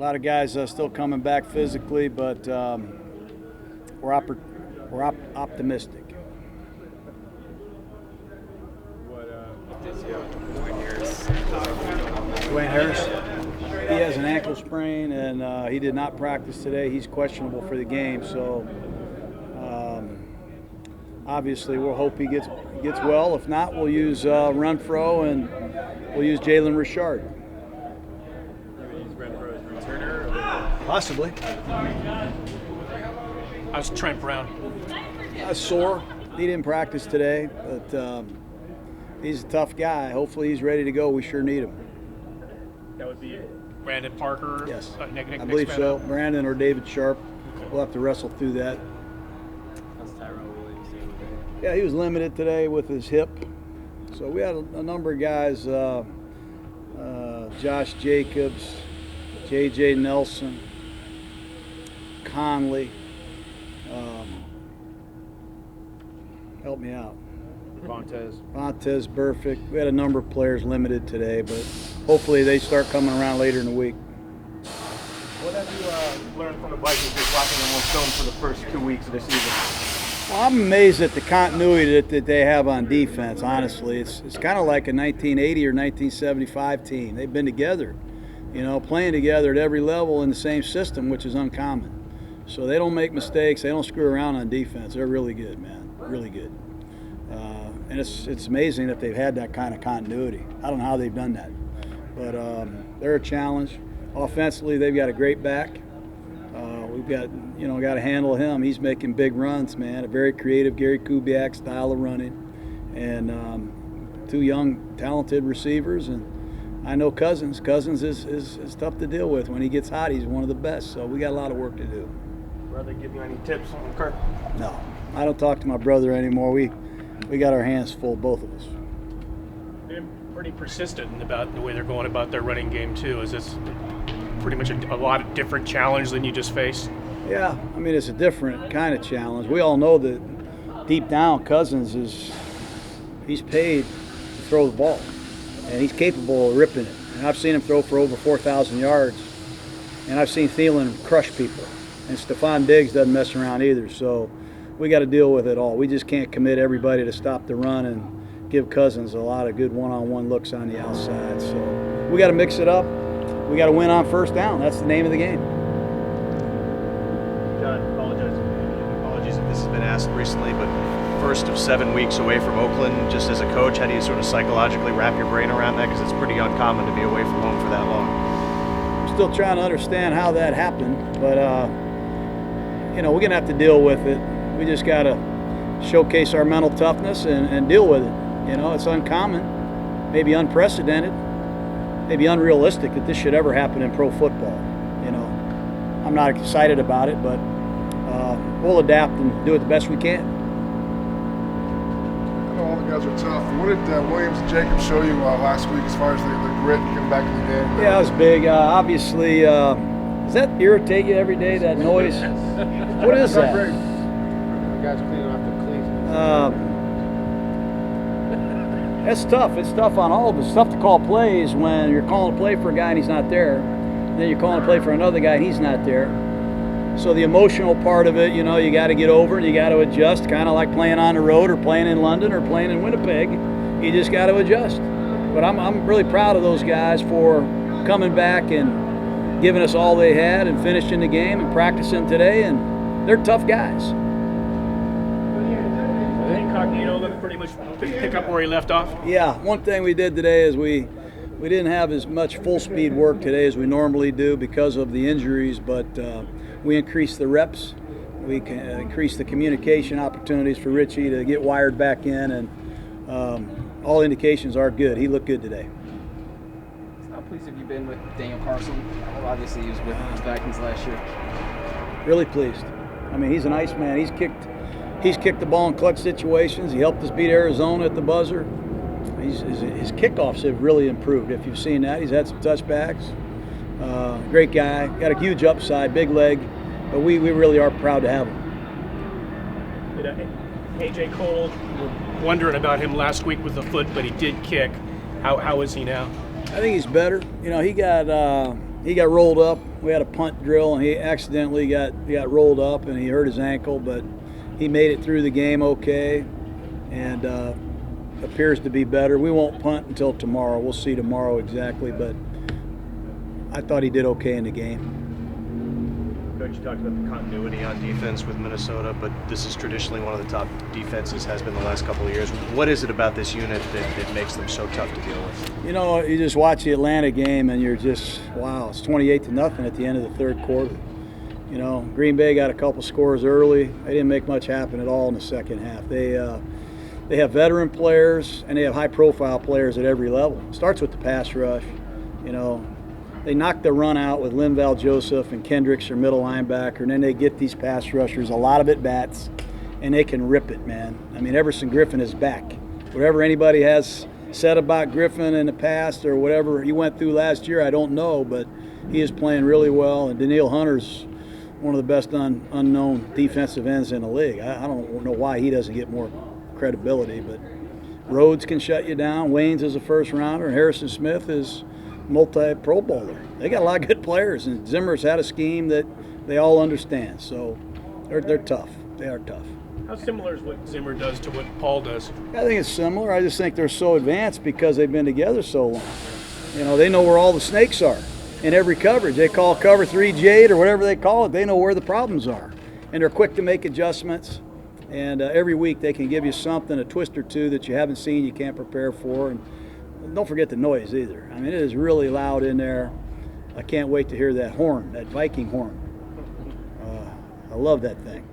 A lot of guys still coming back physically, but we're optimistic. Dwayne Harris, he has an ankle sprain, and he did not practice today. He's questionable for the game, so obviously we'll hope he gets well. If not, we'll use Renfro, and we'll use Jalen Richard. Possibly. How's Trent Brown? Sore. He didn't practice today, but he's a tough guy. Hopefully he's ready to go. We sure need him. That would be Brandon Parker? Yes. I believe so. Brandon or David Sharp. We'll have to wrestle through that. How's Tyrell Williams doing today? Yeah, he was limited today with his hip. So we had a number of guys, Josh Jacobs, J.J. Nelson, Conley. Help me out. Montez Burfict. We had a number of players limited today, but hopefully they start coming around later in the week. What have you learned from the Vikings just watching them on film for the first 2 weeks of the season? Well, I'm amazed at the continuity that they have on defense, honestly. It's kind of like a 1980 or 1975 team. They've been together, playing together at every level in the same system, which is uncommon. So they don't make mistakes. They don't screw around on defense. They're really good, man, really good. And it's amazing that they've had that kind of continuity. I don't know how they've done that. But they're a challenge. Offensively, they've got a great back. We've got to handle him. He's making big runs, man. A very creative Gary Kubiak style of running. And two young, talented receivers. And I know Cousins. Cousins is tough to deal with. When he gets hot, he's one of the best. So we got a lot of work to do. Brother, give you any tips on Kirk? No. I don't talk to my brother anymore. We got our hands full, both of us. They're pretty persistent about the way they're going about their running game, too. Is this pretty much a lot of different challenge than you just faced? Yeah, I mean, it's a different kind of challenge. We all know that deep down, Cousins he's paid to throw the ball, and he's capable of ripping it. And I've seen him throw for over 4,000 yards, and I've seen Thielen crush people. And Stephon Diggs doesn't mess around either, so we got to deal with it all. We just can't commit everybody to stop the run and give Cousins a lot of good one-on-one looks on the outside. So we got to mix it up. We got to win on first down. That's the name of the game. John, Apologies if this has been asked recently, but first of 7 weeks away from Oakland, just as a coach, how do you sort of psychologically wrap your brain around that? Because it's pretty uncommon to be away from home for that long. I'm still trying to understand how that happened, but we're going to have to deal with it. We just got to showcase our mental toughness and deal with it. It's uncommon, maybe unprecedented, maybe unrealistic that this should ever happen in pro football. I'm not excited about it, but we'll adapt and do it the best we can. I know all the guys are tough. What did Williams and Jacobs show you last week as far as the grit and getting back in the game? Yeah, it was big. Obviously, does that irritate you every day, that noise? What is that? The guys cleaning off the cleats. It's tough. It's tough on all of us. It's tough to call plays when you're calling a play for a guy and he's not there. Then you're calling a play for another guy and he's not there. So the emotional part of it, you got to get over and you got to adjust, kind of like playing on the road or playing in London or playing in Winnipeg. You just got to adjust. But I'm really proud of those guys for coming back and giving us all they had and finishing the game and practicing today. And they're tough guys. Incognito pretty much pick up where he left off? Yeah, one thing we did today is we didn't have as much full speed work today as we normally do because of the injuries, but we increased the reps. We increased the communication opportunities for Richie to get wired back in, and all indications are good. He looked good today. How pleased have you been with Daniel Carlson? Obviously, he was with the Vikings last year. Really pleased. I mean, he's a nice man. He's kicked the ball in clutch situations. He helped us beat Arizona at the buzzer. His kickoffs have really improved. If you've seen that, he's had some touchbacks. Great guy, got a huge upside, big leg, but we really are proud to have him. A.J. Cole, we're wondering about him last week with the foot, but he did kick. How is he now? I think he's better. He got he got rolled up. We had a punt drill, and he accidentally got rolled up, and he hurt his ankle, but he made it through the game okay, and appears to be better. We won't punt until tomorrow. We'll see tomorrow exactly, but I thought he did okay in the game. Coach, you talked about the continuity on defense with Minnesota, but this is traditionally one of the top defenses, has been the last couple of years. What is it about this unit that makes them so tough to deal with? You know, you just watch the Atlanta game and you're just, wow, it's 28-0 at the end of the third quarter. You know, Green Bay got a couple scores early. They didn't make much happen at all in the second half. They have veteran players and they have high-profile players at every level. It starts with the pass rush, you know. They knock the run out with Linval Joseph and Kendricks, their middle linebacker, and then they get these pass rushers a lot of at-bats, and they can rip it, man. I mean, Everson Griffin is back. Whatever anybody has said about Griffin in the past or whatever he went through last year, I don't know, but he is playing really well, and Danielle Hunter's one of the best unknown defensive ends in the league. I don't know why he doesn't get more credibility, but Rhodes can shut you down. Waynes is a first-rounder, and Harrison Smith is multi-Pro Bowler. They got a lot of good players, and Zimmer's had a scheme that they all understand. So they're tough. They are tough. How similar is what Zimmer does to what Paul does? I think it's similar. I just think they're so advanced because they've been together so long. You know, they know where all the snakes are in every coverage. They call cover 3 jade or whatever they call it. They know where the problems are, and they're quick to make adjustments. And every week they can give you something, a twist or two that you haven't seen, you can't prepare for. And don't forget the noise either. I mean, it is really loud in there. I can't wait to hear that horn, that Viking horn. I love that thing.